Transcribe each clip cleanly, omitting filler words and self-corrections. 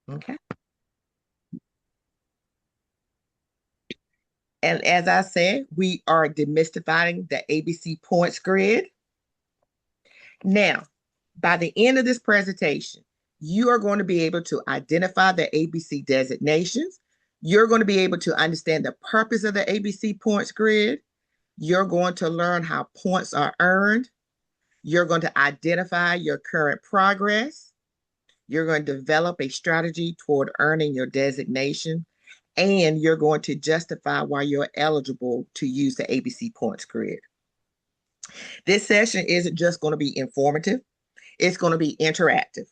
Okay. And as I said, we are demystifying the ABC points grid. Now, by the end of this presentation, you are going to be able to identify the ABC designations. You're going to be able to understand the purpose of the ABC points grid. You're going to learn how points are earned. You're going to identify your current progress. You're going to develop a strategy toward earning your designation. And you're going to justify why you're eligible to use the ABC points grid. This session isn't just going to be informative, it's going to be interactive.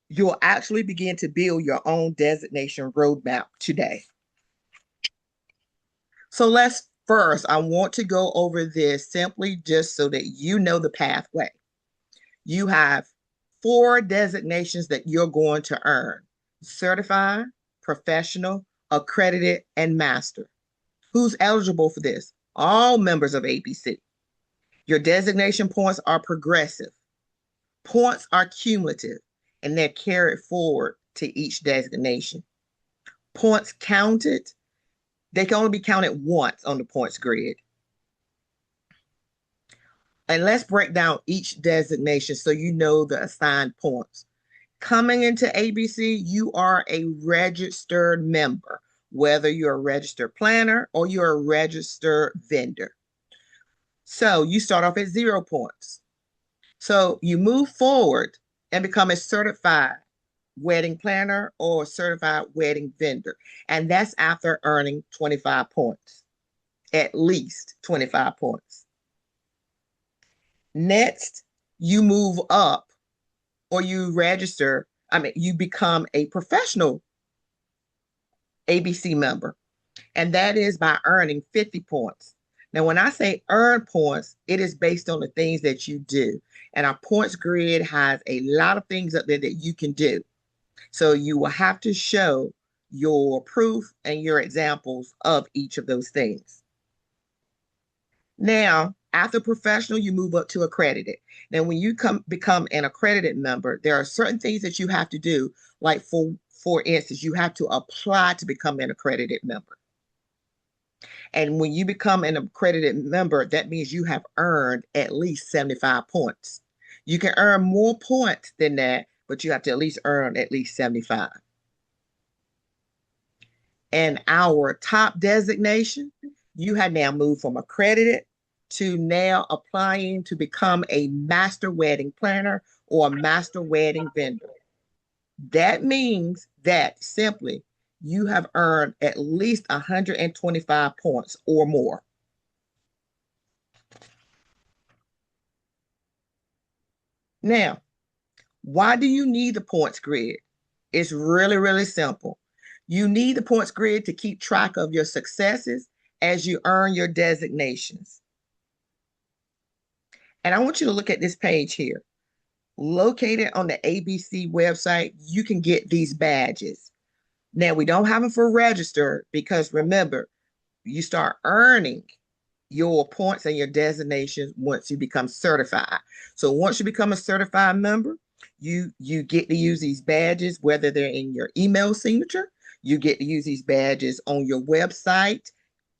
You'll actually begin to build your own designation roadmap today. So let's first, I want to go over this simply just so that you know the pathway. You have 4 designations that you're going to earn: certified, professional, accredited, and master. Who's eligible for this? All members of ABC. Your designation points are progressive. Points are cumulative, and they're carried forward to each designation. Points counted, they can only be counted once on the points grid. And let's break down each designation so you know the assigned points. Coming into ABC, you are a registered member, whether you're a registered planner or you're a registered vendor. So you start off at 0 points. So you move forward and become a certified wedding planner or certified wedding vendor. And that's after earning 25 points, at least 25 points. Next, you move up or you you become a professional ABC member. And that is by earning 50 points. Now, when I say earn points, it is based on the things that you do. And our points grid has a lot of things up there that you can do. So you will have to show your proof and your examples of each of those things. Now, after professional, you move up to accredited. Now, when you become an accredited member, there are certain things that you have to do. Like for instance, you have to apply to become an accredited member. And when you become an accredited member, that means you have earned at least 75 points. You can earn more points than that, but you have to at least earn at least 75. And our top designation, you have now moved from accredited to now applying to become a master wedding planner or a master wedding vendor. That means that simply you have earned at least 125 points or more. Now, why do you need the points grid? It's really, really simple. You need the points grid to keep track of your successes as you earn your designations. And I want you to look at this page here. Located on the ABC website, you can get these badges. Now, we don't have them for register because remember, you start earning your points and your designations once you become certified. So once you become a certified member, you get to use these badges, whether they're in your email signature, you get to use these badges on your website,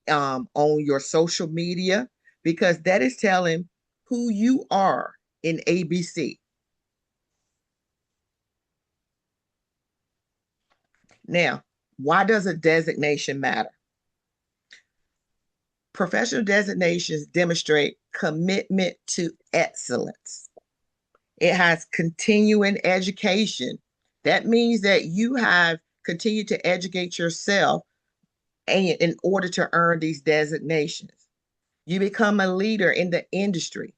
on your social media, because that is telling who you are in ABC. Now, why does a designation matter? Professional designations demonstrate commitment to excellence. It has continuing education. That means that you have continued to educate yourself in order to earn these designations. You become a leader in the industry.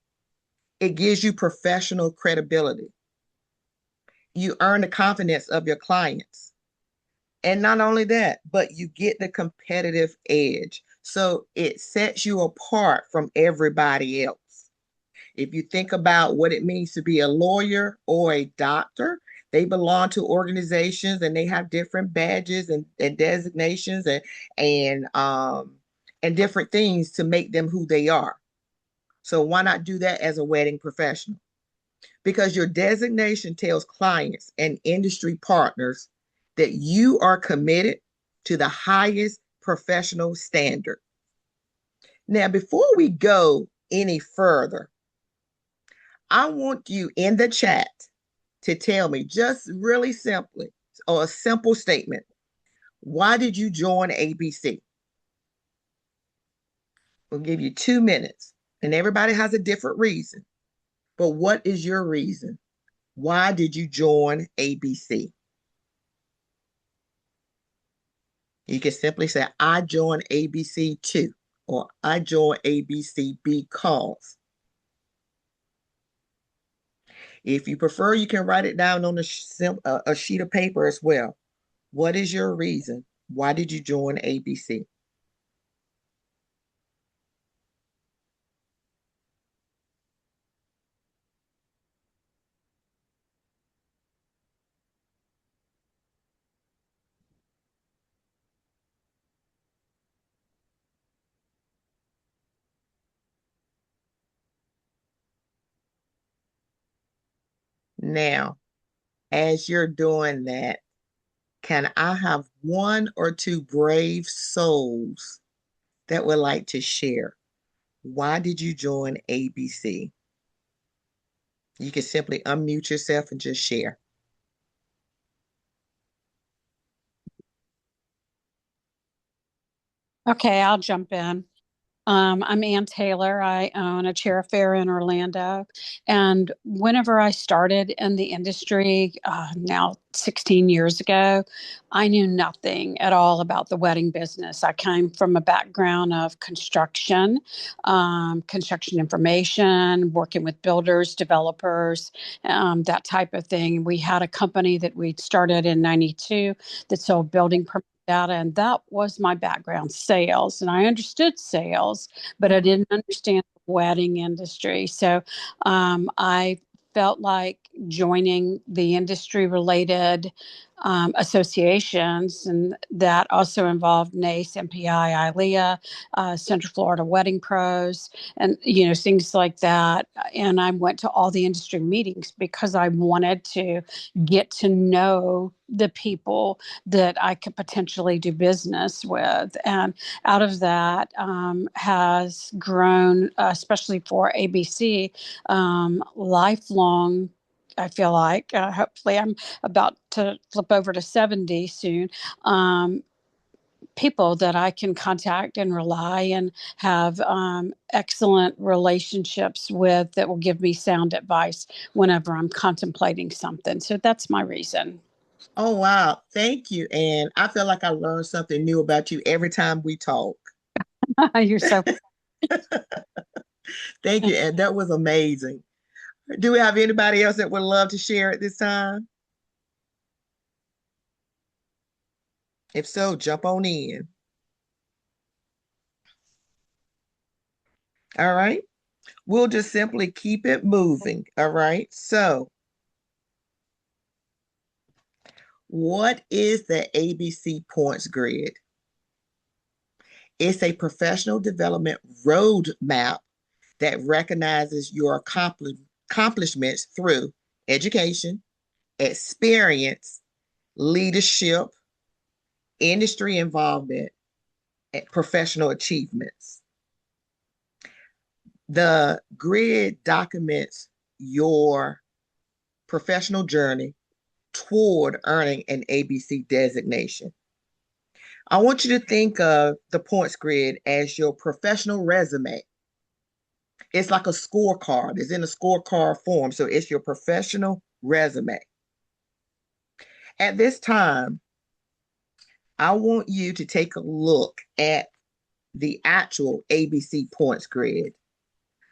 It gives you professional credibility. You earn the confidence of your clients. And not only that, but you get the competitive edge. So it sets you apart from everybody else. If you think about what it means to be a lawyer or a doctor, they belong to organizations and they have different badges and designations and different things to make them who they are. So why not do that as a wedding professional? Because your designation tells clients and industry partners that you are committed to the highest professional standard. Now, before we go any further, I want you in the chat to tell me just really simply, or a simple statement, why did you join ABC? We'll give you 2 minutes, and everybody has a different reason. But what is your reason? Why did you join ABC? You can simply say, I joined ABC too, or I joined ABC because. If you prefer, you can write it down on a sheet of paper as well. What is your reason? Why did you join ABC? Now, as you're doing that, can I have one or two brave souls that would like to share? Why did you join ABC? You can simply unmute yourself and just share. Okay, I'll jump in. I'm Ann Taylor. I own a chair fair in Orlando. And whenever I started in the industry, now 16 years ago, I knew nothing at all about the wedding business. I came from a background of construction, construction information, working with builders, developers, that type of thing. We had a company that we started in 92 that sold building permits data, and that was my background, sales. And I understood sales, but I didn't understand the wedding industry. So I felt like joining the industry related associations, and that also involved NACE, MPI, ILEA, Central Florida Wedding Pros, and things like that. And I went to all the industry meetings because I wanted to get to know the people that I could potentially do business with. And out of that has grown, especially for ABC, lifelong. I feel like hopefully I'm about to flip over to 70 soon. People that I can contact and rely and have excellent relationships with that will give me sound advice whenever I'm contemplating something. So that's my reason. Oh, wow. Thank you. And I feel like I learned something new about you every time we talk. You're so. Thank you. And that was amazing. Do we have anybody else that would love to share at this time? If so, jump on in. All right. We'll just simply keep it moving. All right. So, what is the ABC points grid? It's a professional development roadmap that recognizes your accomplishments through education, experience, leadership, industry involvement, and professional achievements. The grid documents your professional journey toward earning an ABC designation. I want you to think of the points grid as your professional resume. It's like a scorecard. It's in a scorecard form. So it's your professional resume. At this time, I want you to take a look at the actual ABC points grid.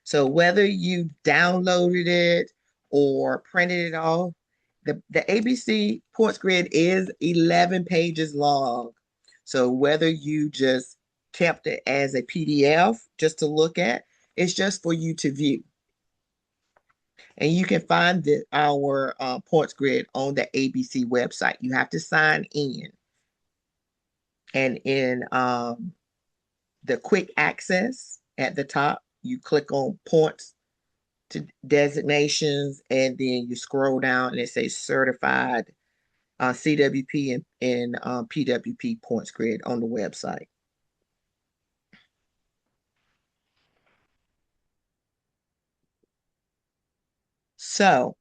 So whether you downloaded it or printed it off, the ABC points grid is 11 pages long. So whether you just kept it as a PDF just to look at, it's just for you to view. And you can find our points grid on the ABC website. You have to sign in. And in the quick access at the top, you click on points to designations, and then you scroll down and it says certified CWP and PWP points grid on the website. So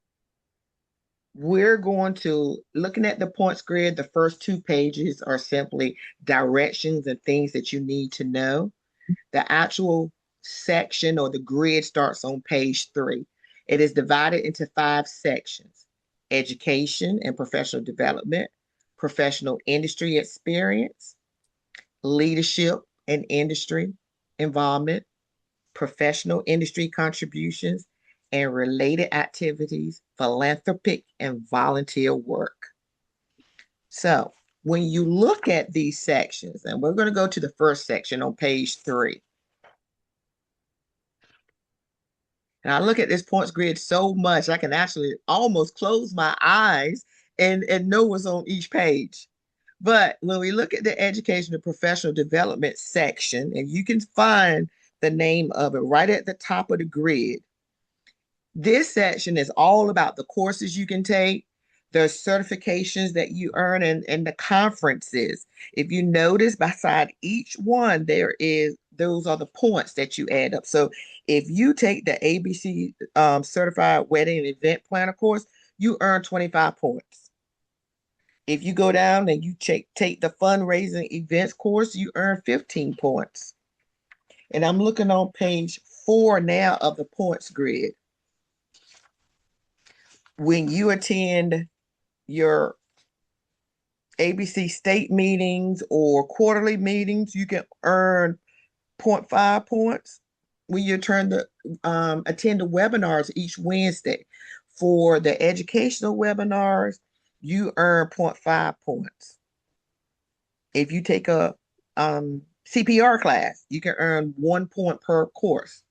we're going to, looking at the points grid, the first 2 pages are simply directions and things that you need to know. The actual section or the grid starts on page 3. It is divided into 5 sections: education and professional development, professional industry experience, leadership and industry involvement, professional industry contributions, and related activities, philanthropic and volunteer work. So when you look at these sections, and we're going to go to the first section on page 3. And I look at this points grid so much, I can actually almost close my eyes and know what's on each page. But when we look at the education and professional development section, and you can find the name of it right at the top of the grid, this section is all about the courses you can take, the certifications that you earn, and the conferences. If you notice, beside each one, those are the points that you add up. So if you take the ABC Certified Wedding and Event Planner course, you earn 25 points. If you go down and you take the fundraising events course, you earn 15 points. And I'm looking on page 4 now of the points grid. When you attend your ABC state meetings or quarterly meetings, you can earn 0.5 points. When you attend the webinars each Wednesday, for the educational webinars, you earn 0.5 points. If you take a CPR class, you can earn 1 point per course.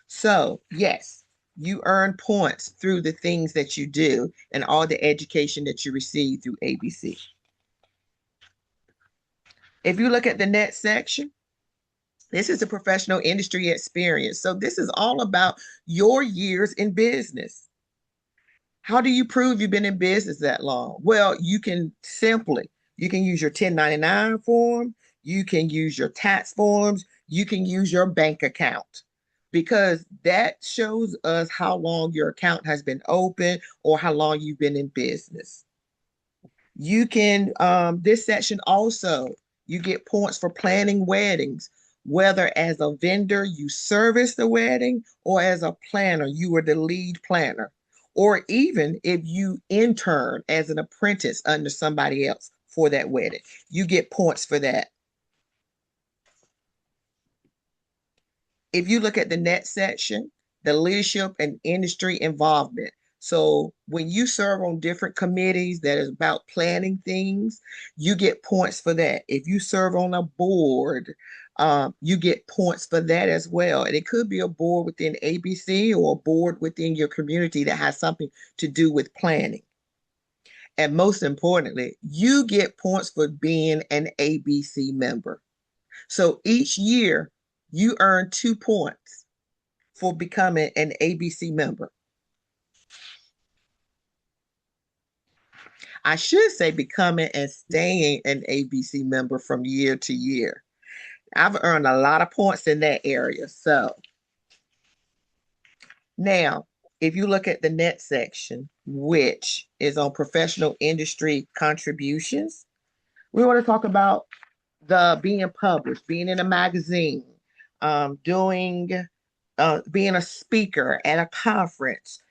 So yes, you earn points through the things that you do and all the education that you receive through ABC. If you look at the next section, this is a professional industry experience. So this is all about your years in business. How do you prove you've been in business that long? Well, you can use your 1099 form, you can use your tax forms, you can use your bank account, because that shows us how long your account has been open or how long you've been in business. You can, this section also, you get points for planning weddings, whether as a vendor you service the wedding or as a planner, you were the lead planner, or even if you intern as an apprentice under somebody else for that wedding, you get points for that. If you look at the next section, the leadership and industry involvement. So when you serve on different committees that is about planning things, you get points for that. If you serve on a board, you get points for that as well. And it could be a board within ABC or a board within your community that has something to do with planning. And most importantly, you get points for being an ABC member. So each year, you earn 2 points for becoming an ABC member. I should say becoming and staying an ABC member from year to year. I've earned a lot of points in that area. So now, if you look at the next section, which is on professional industry contributions, we want to talk about the being published, being in a magazine, being a speaker at a conference,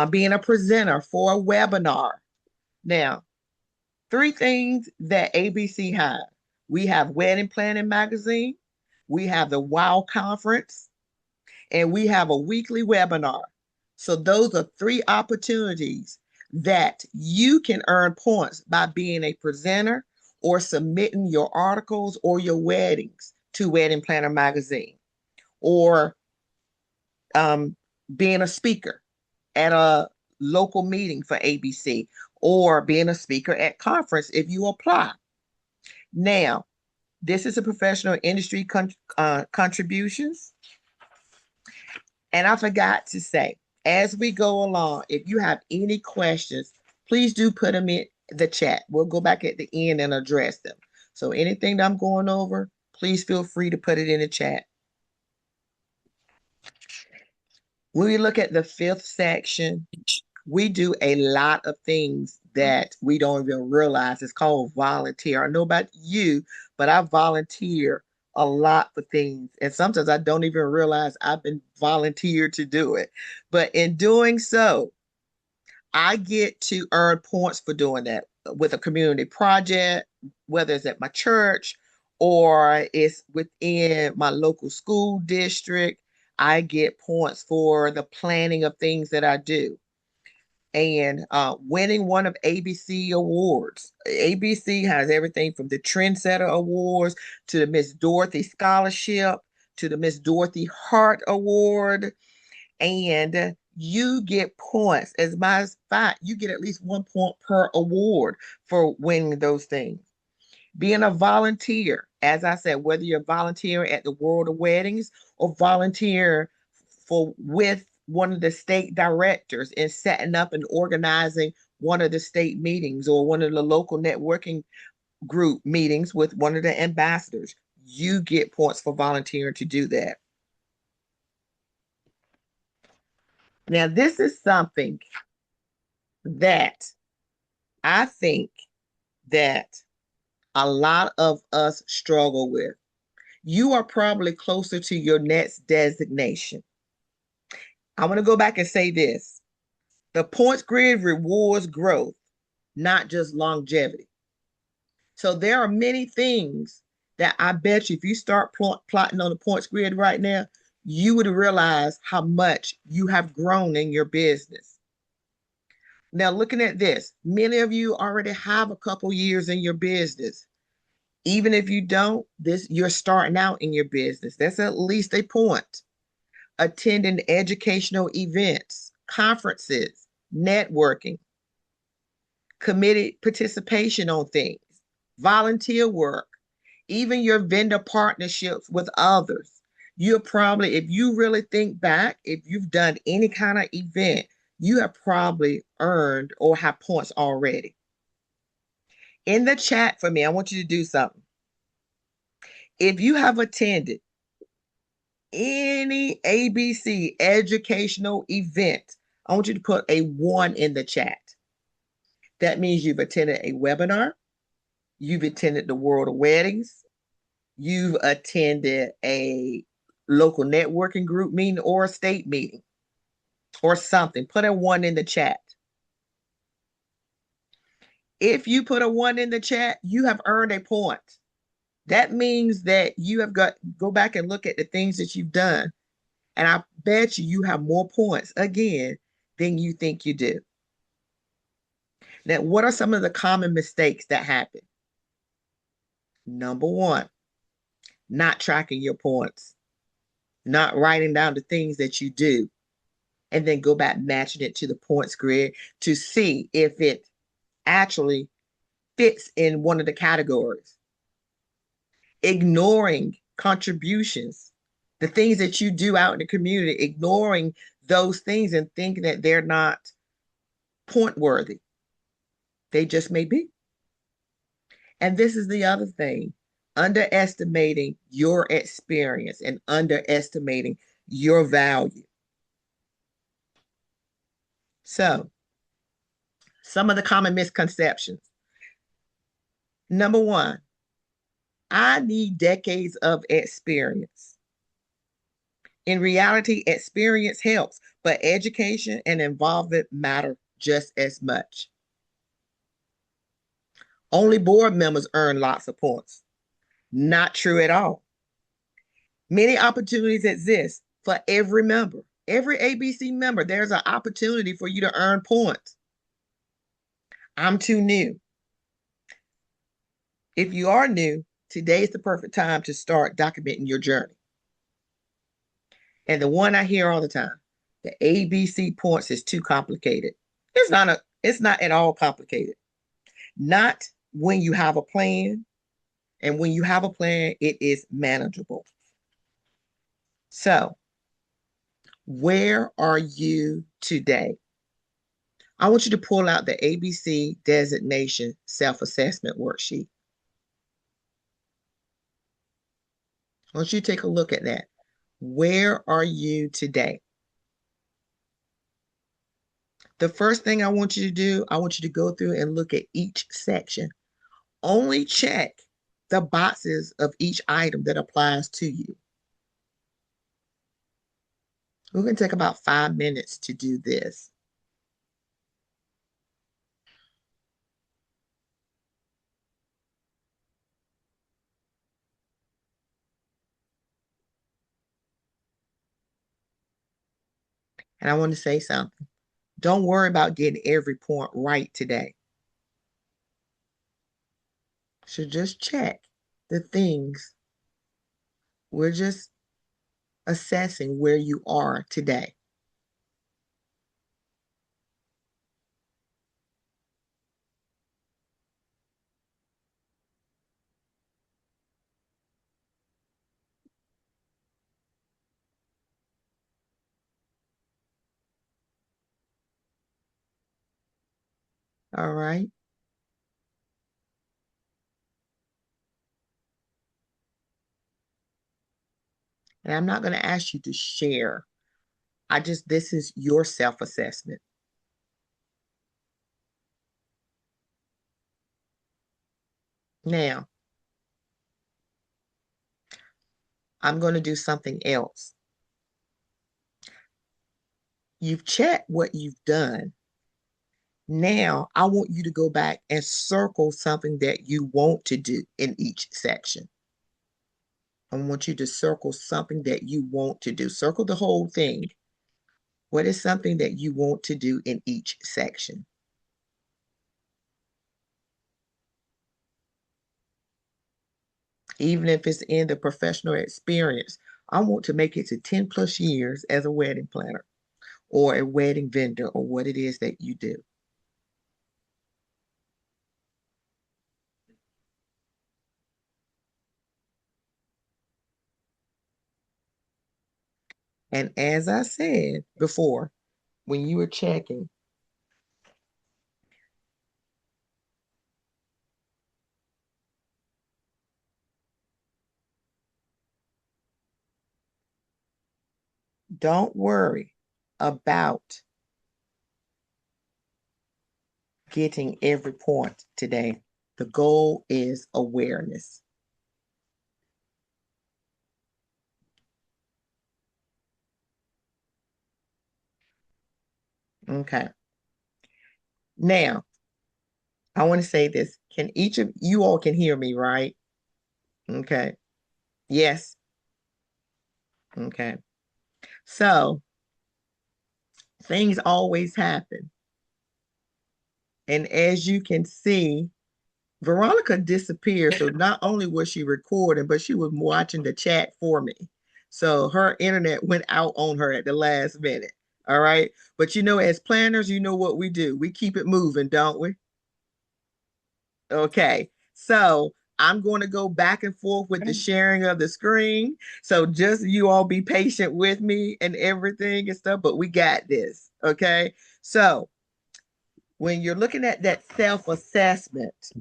being a presenter for a webinar. Now, 3 things that ABC has. We have Wedding Planning Magazine, we have the WOW Conference, and we have a weekly webinar. So those are 3 opportunities that you can earn points by being a presenter or submitting your articles or your weddings to Wedding Planner Magazine, or being a speaker at a local meeting for ABC, or being a speaker at conference if you apply. Now, this is a professional industry contributions. And I forgot to say, as we go along, if you have any questions, please do put them the chat. We'll go back at the end and address them. So anything that I'm going over, please feel free to put it in the chat. When we look at the fifth section, we do a lot of things that we don't even realize. It's called volunteer. I know about you, but I volunteer a lot for things. And sometimes I don't even realize I've been volunteered to do it. But in doing so, I get to earn points for doing that with a community project, whether it's at my church or it's within my local school district. I get points for the planning of things that I do and winning one of ABC awards. ABC has everything from the Trendsetter Awards to the Miss Dorothy Scholarship to the Miss Dorothy Hart Award, and you get points. As a matter of fact, you get at least 1 point per award for winning those things. Being a volunteer, as I said, whether you're volunteering at the World of Weddings or volunteer for with one of the state directors in setting up and organizing one of the state meetings or one of the local networking group meetings with one of the ambassadors, you get points for volunteering to do that. Now, this is something that I think that a lot of us struggle with. You are probably closer to your next designation. I want to go back and say this. The points grid rewards growth, not just longevity. So there are many things that I bet you if you start plotting on the points grid right now, you would realize how much you have grown in your business. Now, looking at this, many of you already have a couple years in your business. Even if you don't, you're starting out in your business. That's at least a point. Attending educational events, conferences, networking, committed participation on things, volunteer work, even your vendor partnerships with others. You're probably, if you really think back, if you've done any kind of event, you have probably earned or have points already. In the chat for me, I want you to do something. If you have attended any ABC educational event, I want you to put a 1 in the chat. That means you've attended a webinar, you've attended the World of Weddings, you've attended a local networking group meeting or a state meeting or something. Put a 1 in the chat. If you put a 1 in the chat, you have earned a point. That means that you have go back and look at the things that you've done. And I bet you have more points again than you think you do. Now, what are some of the common mistakes that happen? Number one, not tracking your points, not writing down the things that you do, and then go back matching it to the points grid to see if it actually fits in one of the categories. Ignoring contributions, the things that you do out in the community, ignoring those things and thinking that they're not point worthy. They just may be. And this is the other thing, underestimating your experience and underestimating your value. So, some of the common misconceptions. Number one, I need decades of experience. In reality, experience helps, but education and involvement matter just as much. Only board members earn lots of points. Not true at all. Many opportunities exist for every member. Every ABC member, there's an opportunity for you to earn points. I'm too new. If you are new, today is the perfect time to start documenting your journey. And the one I hear all the time, the ABC points is too complicated. It's not at all complicated. Not when you have a plan. And when you have a plan, it is manageable. So, where are you today? I want you to pull out the ABC Designation Self-Assessment Worksheet. I want you to take a look at that. Where are you today? The first thing I want you to do, I want you to go through and look at each section. Only check the boxes of each item that applies to you. We're going to take about 5 minutes to do this. And I want to say something. Don't worry about getting every point right today. So just check the things. We're just assessing where you are today. All right. And I'm not going to ask you to share. This is your self-assessment. Now, I'm going to do something else. You've checked what you've done. Now, I want you to go back and circle something that you want to do in each section. I want you to circle something that you want to do. Circle the whole thing. What is something that you want to do in each section? Even if it's in the professional experience, I want to make it to 10 plus years as a wedding planner or a wedding vendor or what it is that you do. And as I said before, when you were checking, don't worry about getting every point today. The goal is awareness. Okay. Now, I want to say this. Can each of you all can hear me, right? Okay. Yes. Okay. So things always happen. And as you can see, Veronica disappeared. So not only was she recording, but she was watching the chat for me. So her internet went out on her at the last minute. All right. But as planners, you know what we do. We keep it moving, don't we? Okay. So I'm going to go back and forth with the sharing of the screen. So just you all be patient with me and everything and stuff, but we got this. Okay. So when you're looking at that self-assessment,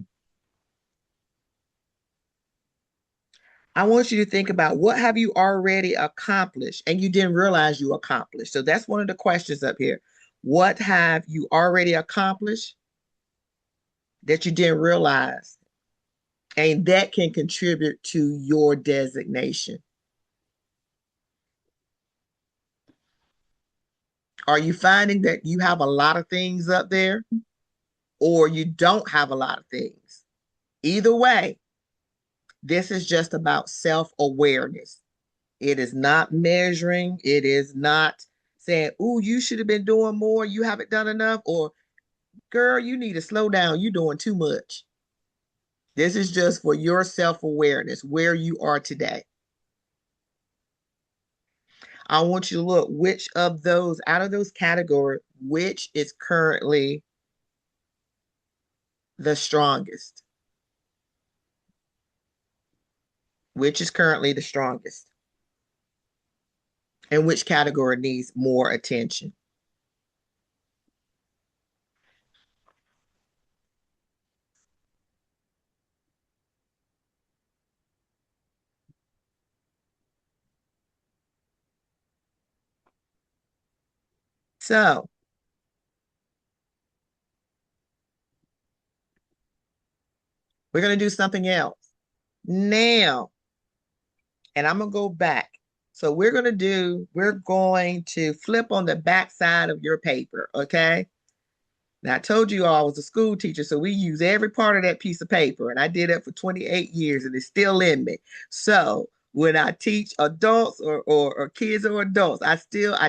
I want you to think about what have you already accomplished and you didn't realize you accomplished. So that's one of the questions up here. What have you already accomplished that you didn't realize? And that can contribute to your designation. Are you finding that you have a lot of things up there or you don't have a lot of things? Either way, this is just about self-awareness. It is not measuring. It is not saying, "Ooh, you should have been doing more. You haven't done enough." Or, "Girl, you need to slow down. You're doing too much." This is just for your self-awareness, where you are today. I want you to look which of those, out of those categories, which is currently the strongest. Which is currently the strongest? And which category needs more attention? So we're going to do something else now. And I'm going to go back. So we're going to flip on the back side of your paper. Okay. Now, I told you all I was a school teacher, so we use every part of that piece of paper. And I did it for 28 years, and it's still in me. So when I teach adults or kids or adults, I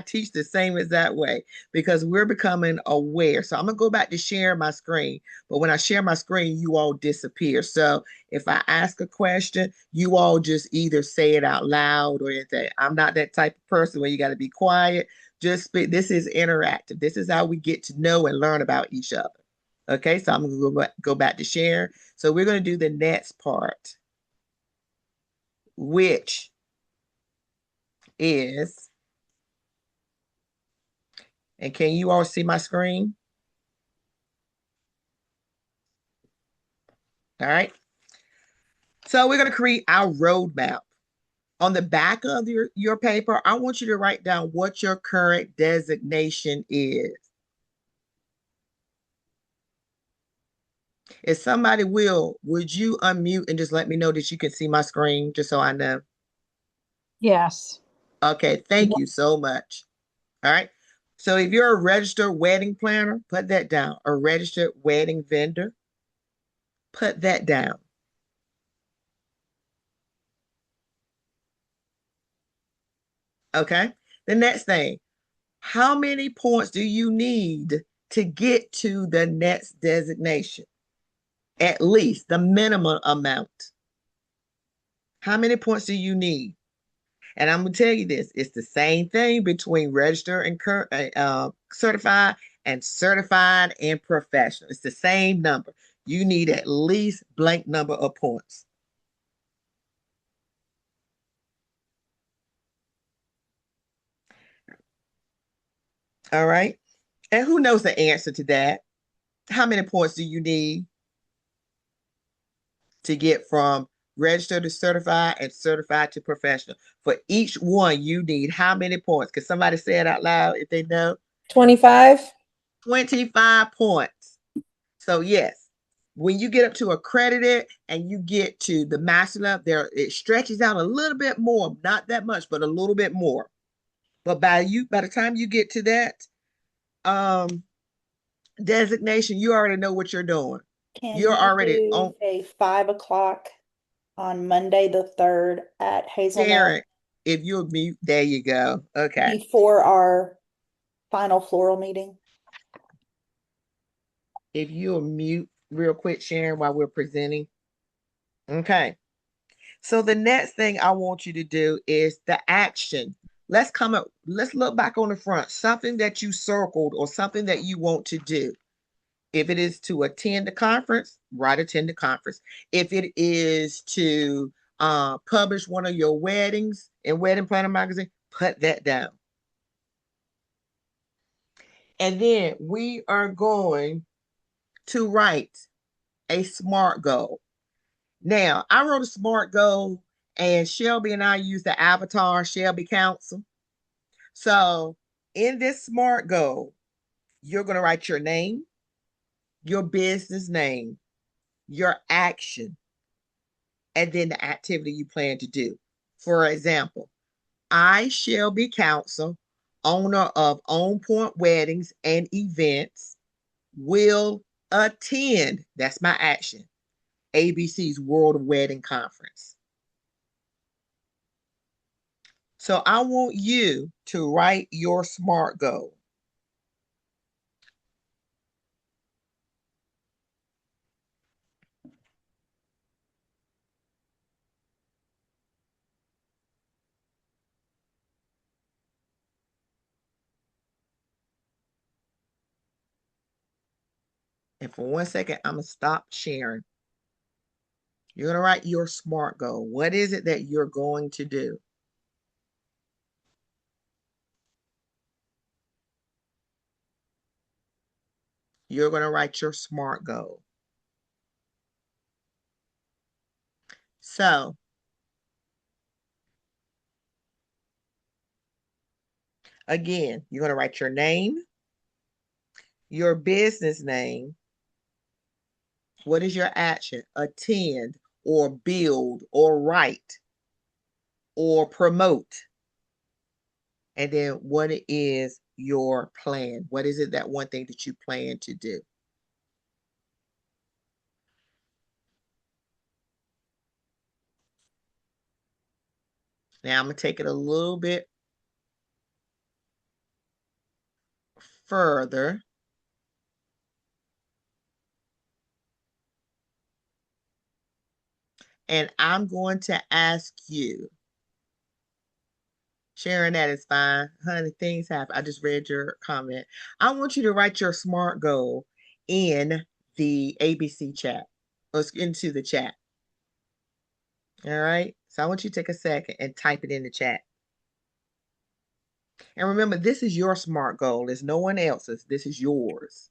teach the same exact way because we're becoming aware. So I'm gonna go back to sharing my screen, but when I share my screen, you all disappear. So if I ask a question, you all just either say it out loud or anything. I'm not that type of person where you got to be quiet. Just speak. This is interactive. This is how we get to know and learn about each other. Okay, so I'm going to go back to share. So we're going to do the next part, which is, and can you all see my screen? All right. So we're going to create our roadmap. On the back of your paper, I want you to write down what your current designation is. If somebody would you unmute and just let me know that you can see my screen just so I know? Yes. Okay, thank you so much. All right. So if you're a registered wedding planner, put that down. A registered wedding vendor, put that down. Okay. The next thing, how many points do you need to get to the next designation? At least the minimum amount. How many points do you need? And I'm gonna tell you this: it's the same thing between registered and certified and professional. It's the same number. You need at least blank number of points. All right. And who knows the answer to that? How many points do you need to get from registered to certified and certified to professional? For each one, you need how many points? Can somebody say it out loud if they know? 25. 25 points. So, yes, when you get up to accredited and you get to the master level, there it stretches out a little bit more, not that much, but a little bit more. But by the time you get to that um designation, you already know what you're doing. Can You're you already on. do a 5 o'clock on Monday the 3rd at Hazelnut Sharon, if you'll mute, there you go. Okay. before our final floral meeting? If you'll mute real quick, Sharon, while we're presenting. Okay. So the next thing I want you to do is the action. Let's look back on the front, something that you circled or something that you want to do. If it is to attend the conference, write attend the conference. If it is to publish one of your weddings in Wedding Planner Magazine, put that down. And then we are going to write a SMART goal. Now, I wrote a SMART goal, and Shelby and I use the avatar Shelby Council. So, in this SMART goal, you're going to write your name, your business name, your action, and then the activity you plan to do. For example, I, Shelby Council, owner of On Point Weddings and Events, will attend, that's my action, ABC's World Wedding Conference. So I want you to write your SMART goal. And for 1 second, I'm going to stop sharing. You're going to write your SMART goal. What is it that you're going to do? You're going to write your SMART goal. So, again, you're going to write your name, your business name. What is your action? Attend or build or write or promote. And then what is your plan? What is it, that one thing that you plan to do? Now I'm going to take it a little bit further. And I'm going to ask you, Sharon, that is fine. Honey, things happen. I just read your comment. I want you to write your SMART goal in the ABC chat, or into the chat. All right. So I want you to take a second and type it in the chat. And remember, this is your SMART goal. It's no one else's. This is yours.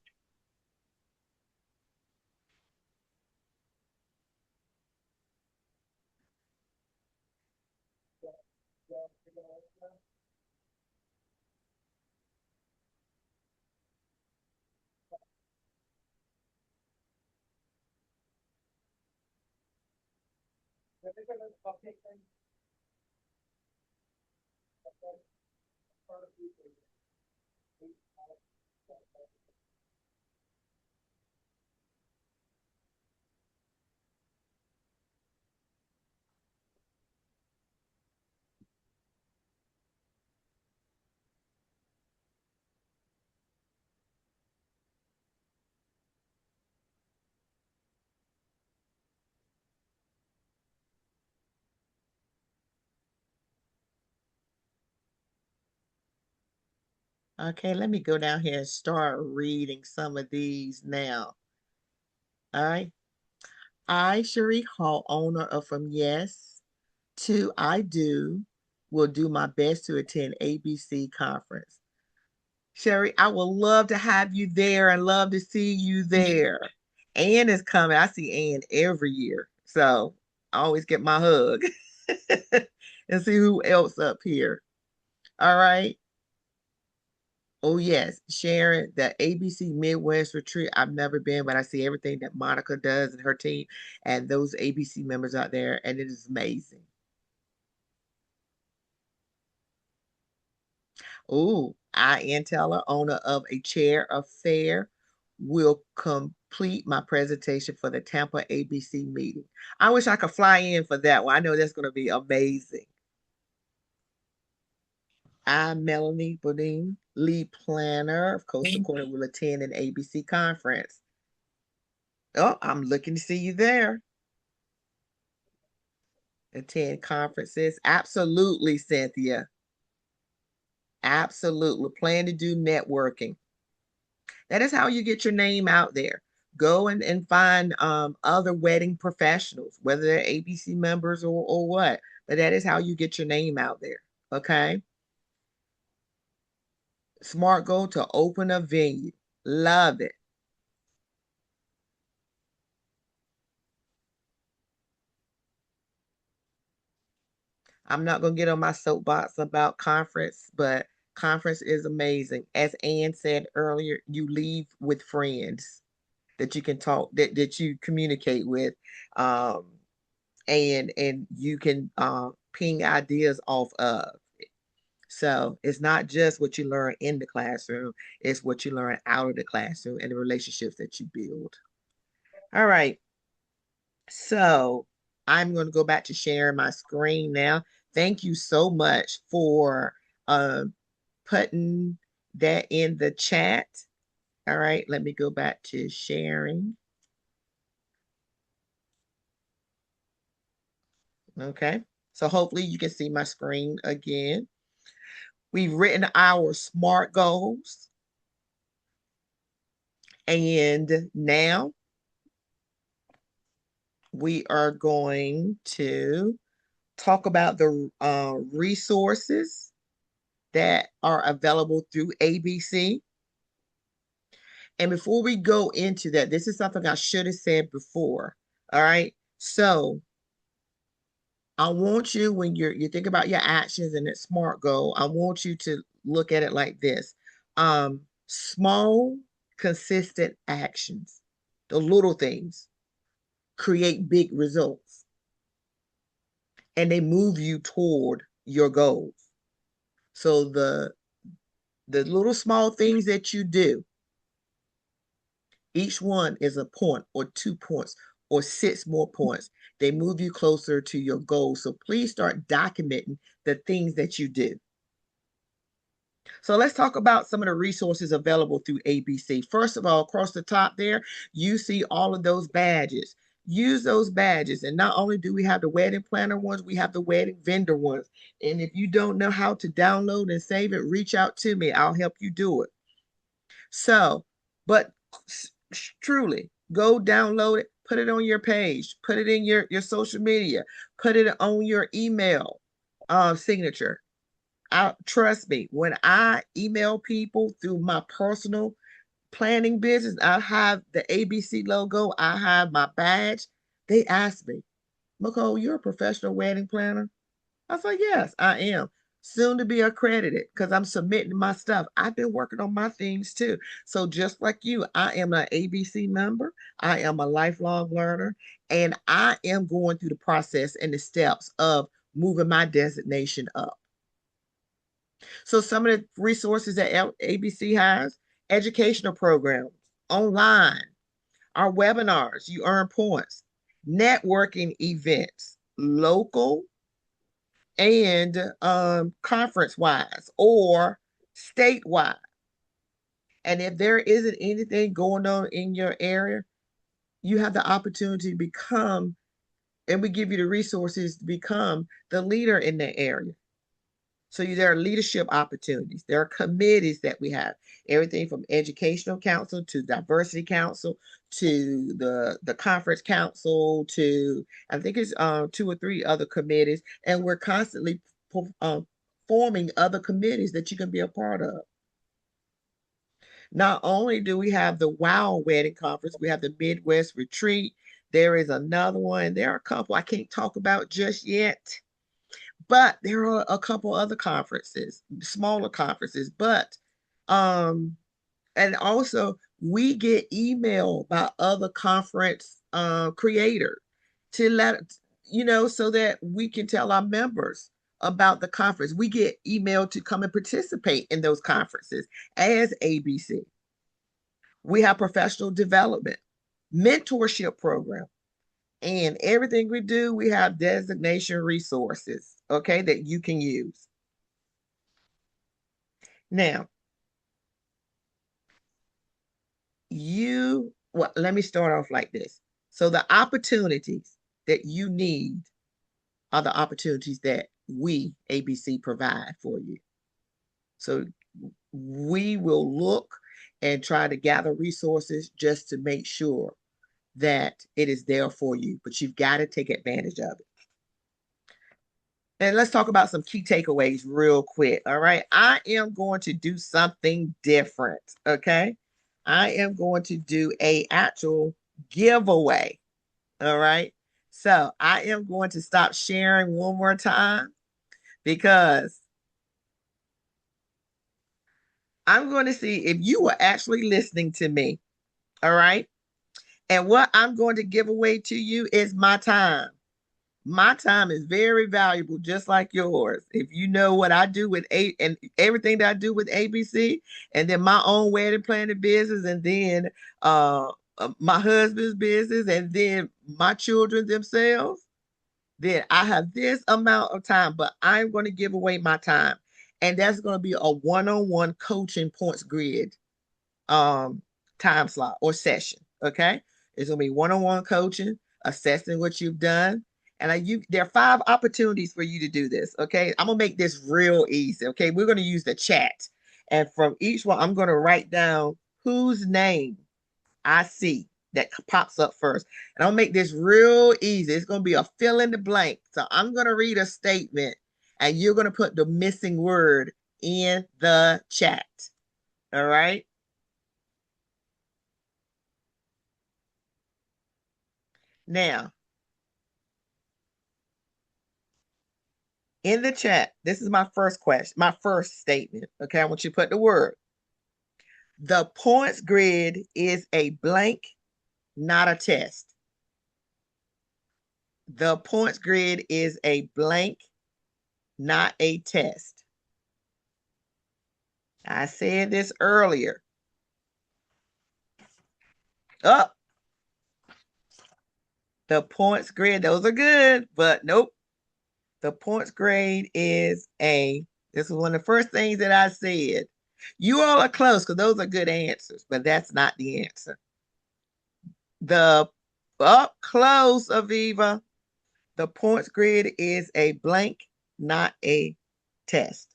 Okay, let me go down here and start reading some of these now. All right. I, Cherie Hall, owner of From Yes to I Do, will do my best to attend ABC conference. Sherry, I would love to have you there and love to see you there. Ann is coming. I see Ann every year. So I always get my hug and see who else up here. All right. Oh, yes. Sharon, the ABC Midwest retreat. I've never been, but I see everything that Monica does and her team and those ABC members out there, and it is amazing. Oh, I, Ann Teller, owner of a chair affair, will complete my presentation for the Tampa ABC meeting. I wish I could fly in for that one. I know that's going to be amazing. I, Melanie Bodine, lead planner of Coastal Corner, will attend an ABC conference. Oh, I'm looking to see you there. Attend conferences. Absolutely, Cynthia. Absolutely. Plan to do networking. That is how you get your name out there. Go and find other wedding professionals, whether they're ABC members or what. But that is how you get your name out there. Okay. Smart goal to open a venue. Love it. I'm not gonna get on my soapbox about conference, but conference is amazing. As Ann said earlier, you leave with friends that you can talk, that you communicate with. Um, and you can ping ideas off of. So it's not just what you learn in the classroom, it's what you learn out of the classroom and the relationships that you build. All right. So I'm going to go back to sharing my screen now. Thank you so much for putting that in the chat. All right, let me go back to sharing. Okay, so hopefully you can see my screen again. We've written our SMART goals. And now we are going to talk about the resources that are available through ABC. And before we go into that, this is something I should have said before. All right. So I want you, when you think about your actions and that SMART goal, I want you to look at it like this. Small consistent actions. The little things create big results, and they move you toward your goals. So the little small things that you do, each one is a point or 2 points or 6 more points. They move you closer to your goal. So please start documenting the things that you do. So let's talk about some of the resources available through ABC. First of all, across the top there, you see all of those badges. Use those badges. And not only do we have the wedding planner ones, we have the wedding vendor ones. And if you don't know how to download and save it, reach out to me. I'll help you do it. So, but truly, go download it, put it on your page, put it in your social media, put it on your email signature. Trust me, when I email people through my personal planning business, I have the ABC logo, I have my badge. They ask me, Nicole, you're a professional wedding planner? I was like, yes, I am. Soon to be accredited because I'm submitting my stuff. I've been working on my things too. So just like you, I am an ABC member. I am a lifelong learner, and I am going through the process and the steps of moving my designation up. So some of the resources that ABC has, educational programs, online, our webinars, you earn points, networking events, local and conference-wise or statewide. And if there isn't anything going on in your area, you have the opportunity to become, and we give you the resources to become the leader in that area. So there are leadership opportunities. There are committees that we have, everything from educational council to diversity council to the conference council to I think it's 2 or 3 other committees, and we're constantly forming other committees that you can be a part of. Not only do we have the WOW Wedding Conference, we have the Midwest Retreat. There is another one. There are a couple I can't talk about just yet. But there are a couple other conferences, smaller conferences, but and also we get email by other conference creators to let so that we can tell our members about the conference. We get email to come and participate in those conferences as ABC. We have professional development, mentorship program, and everything we do, we have designation resources, okay, that you can use. Now, let me start off like this. So the opportunities that you need are the opportunities that we, ABC, provide for you. So we will look and try to gather resources just to make sure that it is there for you, but you've got to take advantage of it. And let's talk about some key takeaways real quick. All right. I am going to do something different. Okay. I am going to do a actual giveaway. All right. So I am going to stop sharing one more time because I'm going to see if you are actually listening to me. All right. And what I'm going to give away to you is my time. My time is very valuable, just like yours. If you know what I do with and everything that I do with ABC, and then my own wedding planning business, and then my husband's business, and then my children themselves, then I have this amount of time, but I'm going to give away my time. And that's going to be a one-on-one coaching points grid time slot or session. Okay. It's going to be one-on-one coaching, assessing what you've done. And there are 5 opportunities for you to do this. Okay. I'm going to make this real easy. Okay. We're going to use the chat. And from each one, I'm going to write down whose name I see that pops up first. And I'll make this real easy. It's going to be a fill in the blank. So I'm going to read a statement and you're going to put the missing word in the chat. All right. Now, in the chat, this is my first question, my first statement. Okay, I want you to put the word. The points grid is a blank, not a test. The points grid is a blank, not a test. I said this earlier. Oh, the points grid, those are good, but nope. The points grade is this is one of the first things that I said. You all are close because those are good answers, but that's not the answer. The up close, Aviva. The points grid is a blank, not a test.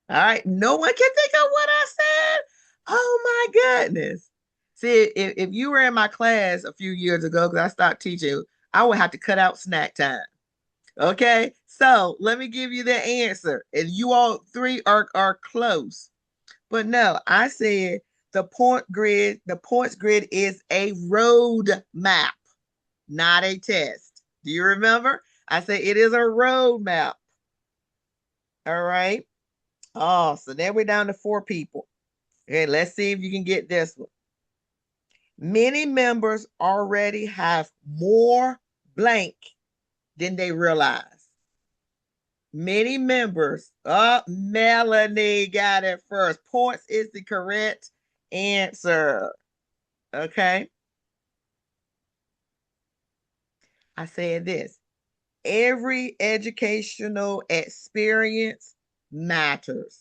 All right, no one can think of what I said. Oh my goodness. See, if you were in my class a few years ago, because I stopped teaching, I would have to cut out snack time. Okay, so let me give you the answer. And you all three are close. But no, I said the points grid is a road map, not a test. Do you remember? I said it is a road map. All right. Oh, so then we're down to 4 people. Okay, let's see if you can get this one. Many members already have more blank than they realize. Many members. Oh, Melanie got it first. Points is the correct answer. Okay. I said this. Every educational experience matters.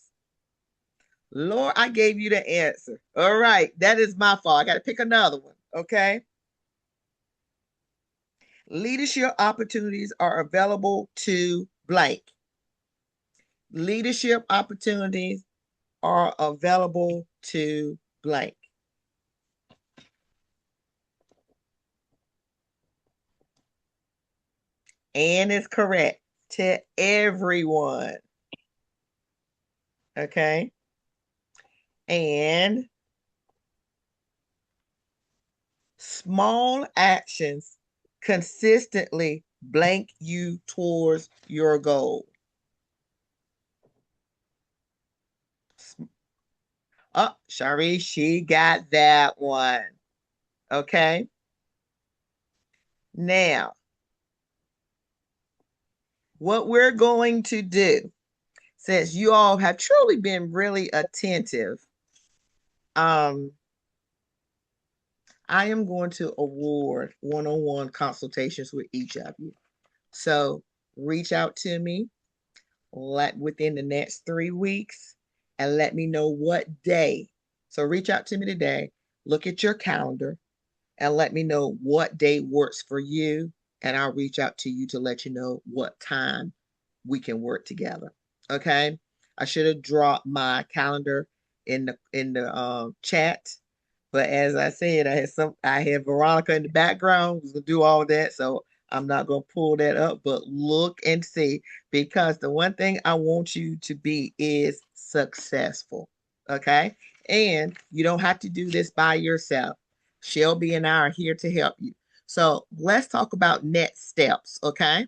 Lord, I gave you the answer. All right. That is my fault. I got to pick another one. Okay. Leadership opportunities are available to blank. Leadership opportunities are available to blank. And it's correct to everyone. Okay. And small actions consistently blank you towards your goal. Oh, Shari, she got that one. Okay. Now, what we're going to do, since you all have truly been really attentive, I am going to award one-on-one consultations with each of you. So reach out to me within the next 3 weeks and let me know what day. So reach out to me today, look at your calendar, and let me know what day works for you. And I'll reach out to you to let you know what time we can work together. Okay. I should have dropped my calendar in the chat. But as I said, I had Veronica in the background who's gonna do all that. So I'm not gonna pull that up, but look and see, because the one thing I want you to be is successful. Okay. And you don't have to do this by yourself. Shelby and I are here to help you. So let's talk about next steps. Okay.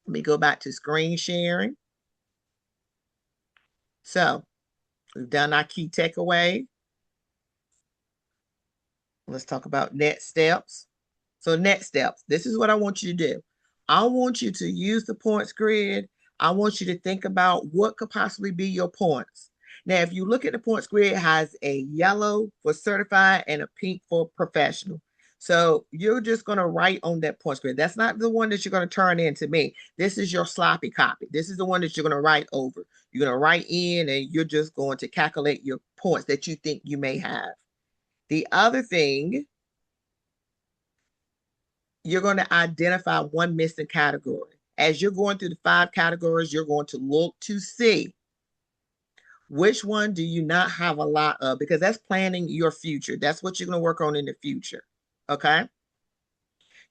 Let me go back to screen sharing. So we've done our key takeaway. Let's talk about next steps. So next steps, this is what I want you to do. I want you to use the points grid. I want you to think about what could possibly be your points. Now, if you look at the points grid, it has a yellow for certified and a pink for professional. So you're just going to write on that points grid. That's not the one that you're going to turn in to me. This is your sloppy copy. This is the one that you're going to write over. You're going to write in and you're just going to calculate your points that you think you may have. The other thing, you're going to identify one missing category. As you're going through the 5 categories, you're going to look to see which one do you not have a lot of, because that's planning your future. That's what you're going to work on in the future. Okay.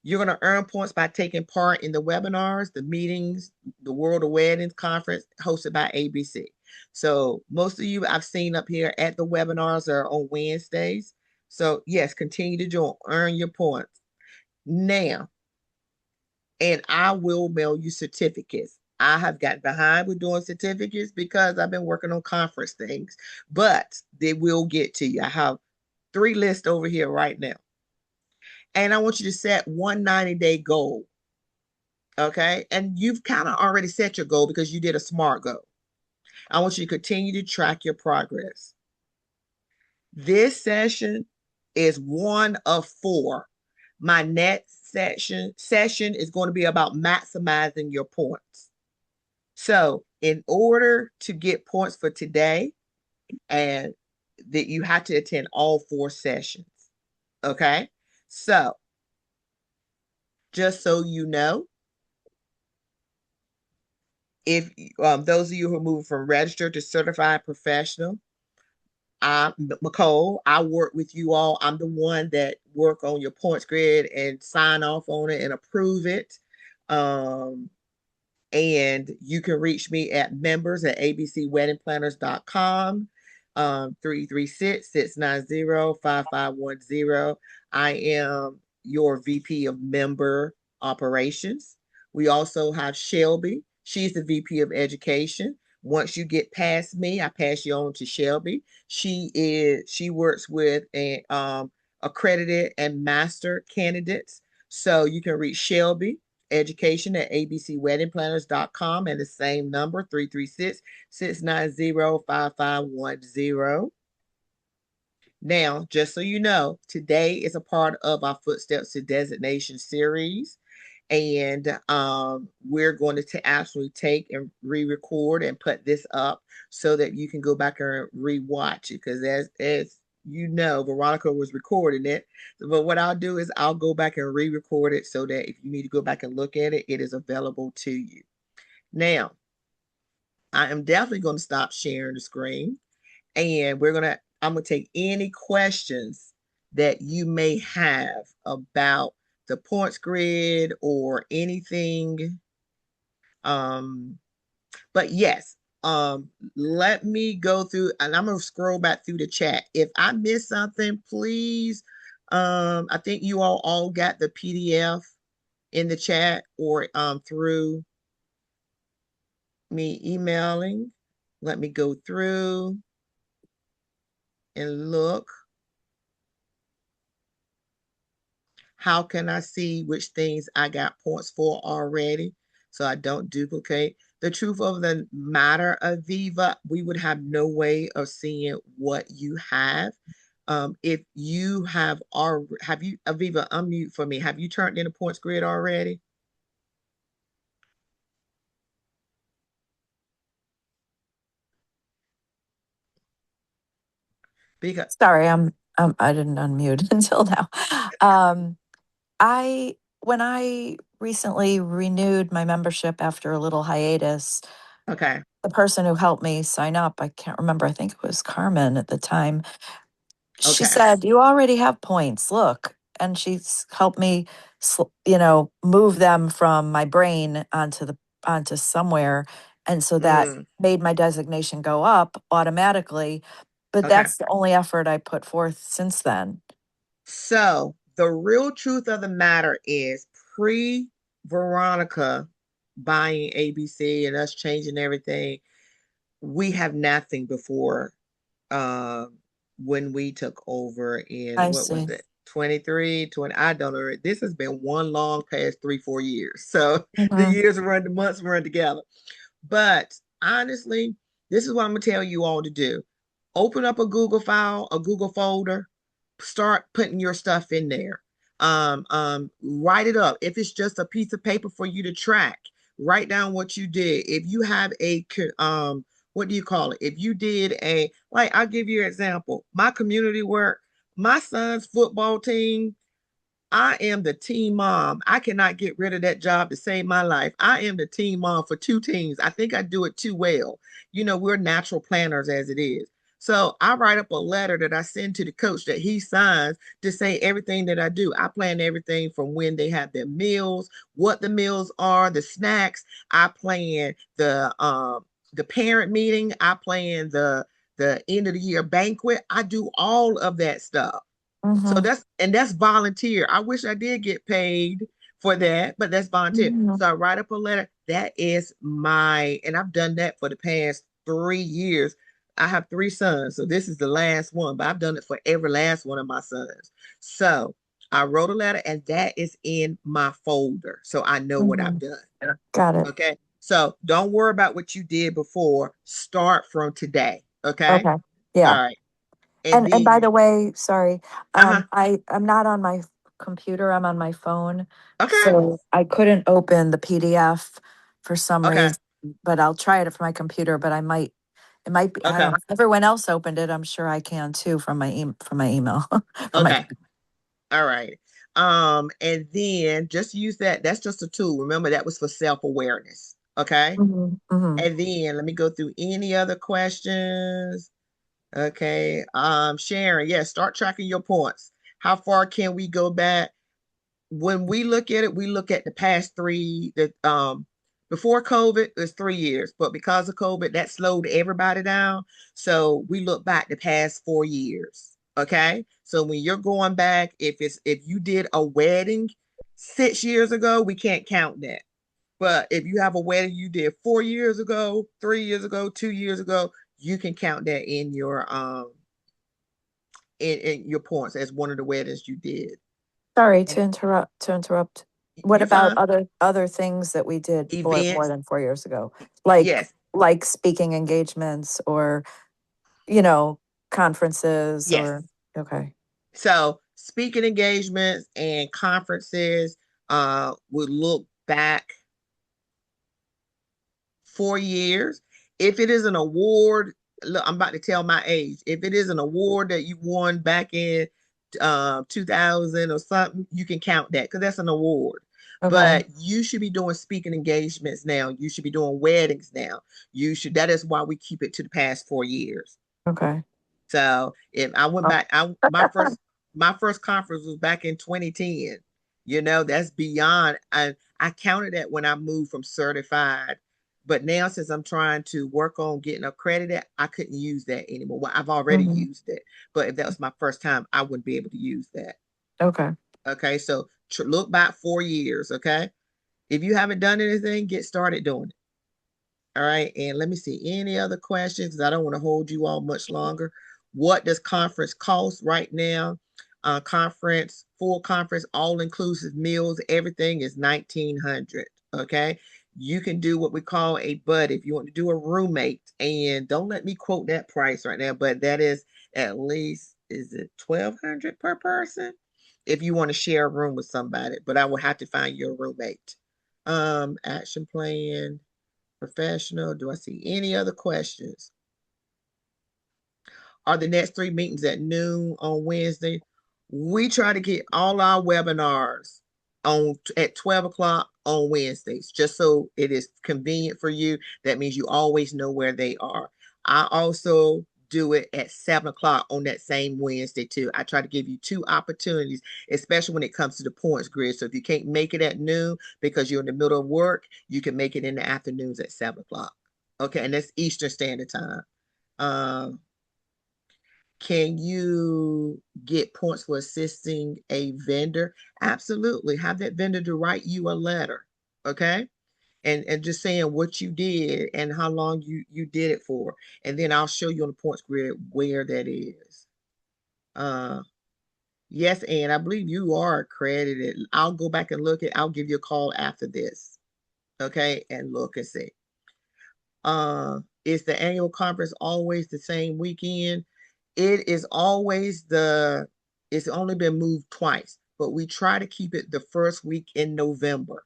You're going to earn points by taking part in the webinars, the meetings, the World of Weddings conference hosted by ABC. So most of you I've seen up here at the webinars are on Wednesdays. So yes, continue to join, earn your points. Now, and I will mail you certificates. I have gotten behind with doing certificates because I've been working on conference things, but they will get to you. I have 3 lists over here right now. And I want you to set one 90-day goal. Okay. And you've kind of already set your goal because you did a SMART goal. I want you to continue to track your progress. This session is one of 4. My next session is going to be about maximizing your points. So in order to get points for today, and that you have to attend all 4 sessions. Okay. So just so you know, if those of you who are moving from registered to certified professional, I'm Nicole. I work with you all. I'm the one that work on your points grid and sign off on it and approve it. Um, and you can reach me at members at abcweddingplanners.com, 336-690-5510. I am your VP of member operations. We also have Shelby. She's the VP of education. Once you get past me, I pass you on to Shelby. She works with accredited and master candidates. So you can reach Shelby education at abcweddingplanners.com, and the same number, 336-690-5510. Now, just so you know, today is a part of our Footsteps to Designation series. And we're going to actually take and re-record and put this up so that you can go back and re-watch it. Because as you know, Veronica was recording it. But what I'll do is I'll go back and re-record it so that if you need to go back and look at it, it is available to you. Now, I am definitely going to stop sharing the screen, and I'm going to take any questions that you may have about the points grid or anything. But yes, let me go through, and I'm going to scroll back through the chat. If I miss something, please, I think you all got the PDF in the chat or through me emailing. Let me go through and look. How can I see which things I got points for already so I don't duplicate? The truth of the matter, Aviva, we would have no way of seeing what you have. If you have you, Aviva, unmute for me. Have you turned in a points grid already? Because Sorry, I didn't unmute until now. I when I recently renewed my membership after a little hiatus, okay, the person who helped me sign up, I can't remember, I think it was Carmen at the time. She okay, said, "You already have points. Look." And she's helped me, move them from my brain onto somewhere, and so that made my designation go up automatically. But okay. that's the only effort I put forth since then. So the real truth of the matter is pre-Veronica buying ABC and us changing everything, we have nothing before when we took over in I what was see. it, 23, 20, I don't know. This has been one long past 3-4 years. So the Mhm. years run, the months run together. But honestly, this is what I'm gonna tell you all to do. Open up a Google file, a Google folder, start putting your stuff in there. Write it up. If it's just a piece of paper for you to track, write down what you did. If you have what do you call it? If you did like, I'll give you an example. My community work, my son's football team, I am the team mom. I cannot get rid of that job to save my life. I am the team mom for 2 teams. I think I do it too well. We're natural planners as it is. So I write up a letter that I send to the coach that he signs to say everything that I do. I plan everything from when they have their meals, what the meals are, the snacks. I plan the parent meeting. I plan the end of the year banquet. I do all of that stuff. So Mhm. that's volunteer. I wish I did get paid, for that, but that's volunteer. Mhm. So I write up a letter. That is and I've done that for the past 3 years. I have 3 sons, so this is the last one, but I've done it for every last one of my sons. So I wrote a letter, and that is in my folder, so I know what I've Mhm. done. Got it. Okay. So don't worry about what you did before. Start from today. Okay. Okay. All Yeah. right. And And by then, the way, sorry, uh-huh. I'm not on my computer, I'm on my phone. Okay. So I couldn't open the PDF for some Okay. reason, but I'll try it from my computer, but it might be, I Okay. don't know. If everyone else opened it, I'm sure I can too from from my email, from my, Okay. All right. And then just use that. That's just a tool. Remember, that was for self-awareness. Okay. Mhm, mhm. And then let me go through any other questions. Okay. Sharon, yes, start tracking your points. How far can we go back? When we look at it, we look at the past before COVID it was 3 years, but because of COVID, that slowed everybody down. So we look back the past 4 years. Okay. So when you're going back, if you did a wedding 6 years ago, we can't count that. But if you have a wedding you did 4 years ago, 3 years ago, 2 years ago, you can count that in your points as one of the weddings you did. Sorry And to interrupt. What you're about fine. other things that we did more Events, than 4 years ago? yes, Like speaking engagements or, you know, conferences or, yes. okay. So speaking engagements and conferences, would look back 4 years. If it is an award, look, I'm about to tell my age. If it is an award that you won back in 2000 or something, you can count that because that's an award. Okay. But you should be doing speaking engagements now. You should be doing weddings now. That is why we keep it to the past 4 years. Okay. So if I went Oh, back, my first conference was back in 2010. That's beyond. I counted that when I moved from certified, but now since I'm trying to work on getting accredited, I couldn't use that anymore. Well, I've already mhm. used it, but if that was my first time, I wouldn't be able to use that. Okay. Okay, so look back 4 years. Okay, if you haven't done anything, get started doing it. All right, and let me see any other questions because I don't want to hold you all much longer. What does conference cost right now? Full conference, all inclusive meals, everything is 1,900. Okay, you can do what we call a bud if you want to do a roommate, and don't let me quote that price right now, but that is at least, is it 1,200 per person if you want to share a room with somebody? But I will have to find your roommate. Action plan. Professional. Do I see any other questions? Are the next 3 meetings at noon on Wednesday? We try to get all our webinars at 12 o'clock on Wednesdays, just so it is convenient for you. That means you always know where they are. I also do it at 7 o'clock on that same Wednesday too. I try to give you 2 opportunities, especially when it comes to the points grid. So if you can't make it at noon because you're in the middle of work, you can make it in the afternoons at 7 o'clock. Okay, and that's Eastern Standard Time. Um, can you get points for assisting a vendor? Absolutely. Have that vendor to write you a letter. Okay. And just saying what you did and how long you did it for. And then I'll show you on the points grid where that is. Uh yes, and I believe you are accredited. I'll go back and I'll give you a call after this. Okay, and look and see. Is the annual conference always the same weekend? It is always it's only been moved twice, but we try to keep it the first week in November.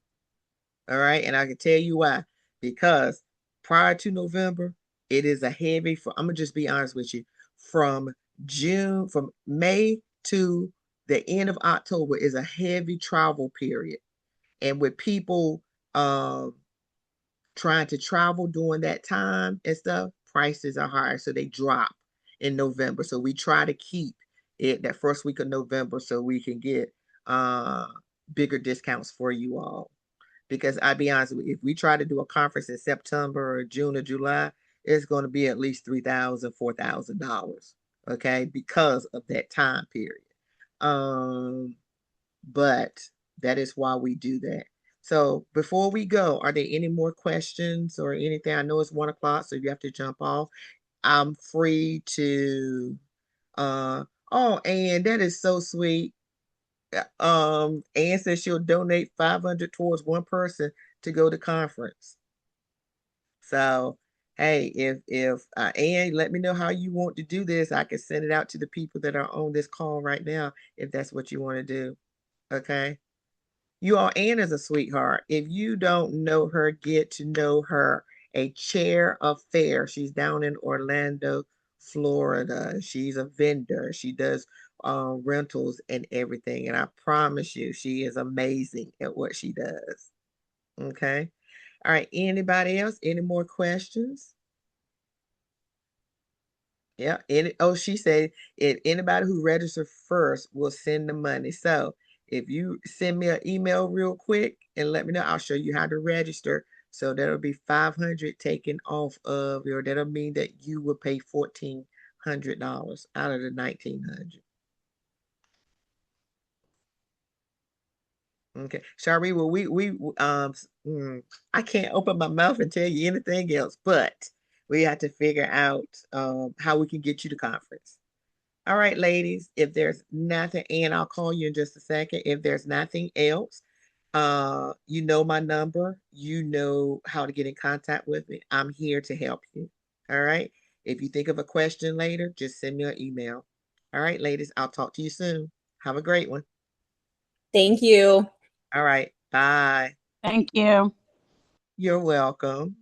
All right. And I can tell you why. Because prior to November, it is a I'm gonna just be honest with you. From May to the end of October is a heavy travel period. And with people um trying to travel during that time and stuff, prices are higher. So they drop in November. So we try to keep it that first week of November so we can get uh bigger discounts for you all. Because I'll be honest with you, if we try to do a conference in September or June or July, it's going to be at least $3,000, $4,000. Okay, because of that time period. Um, but That is why we do that. So before we go, are there any more questions or anything? I know it's 1 o'clock, so you have to jump off. I'm free to oh, and that is so sweet. Anne says she'll donate 500 towards one person to go to conference. So hey, if Anne, let me know how you want to do this. I can send it out to the people that are on this call right now if that's what you want to do. Okay. You all, Anne is a sweetheart. If you don't know her, get to know her. A chair of fair. She's down in Orlando, Florida. She's a vendor. She does rentals and everything. And I promise you, she is amazing at what she does. Okay. All right. Anybody else? Any more questions? Yeah. She said if anybody who registers first will send the money. So if you send me an email real quick and let me know, I'll show you how to register. So that'll be 500 taken off of your. That'll mean that you will pay $1,400 out of the 1,900. Okay, Shari. Well, I can't open my mouth and tell you anything else, but we have to figure out how we can get you to conference. All right, ladies, if there's nothing, and I'll call you in just a second. If there's nothing else, you know my number. You know how to get in contact with me. I'm here to help you. All right. If you think of a question later, just send me an email. All right, ladies, I'll talk to you soon. Have a great one. Thank you. All right. Bye. Thank you. You're welcome.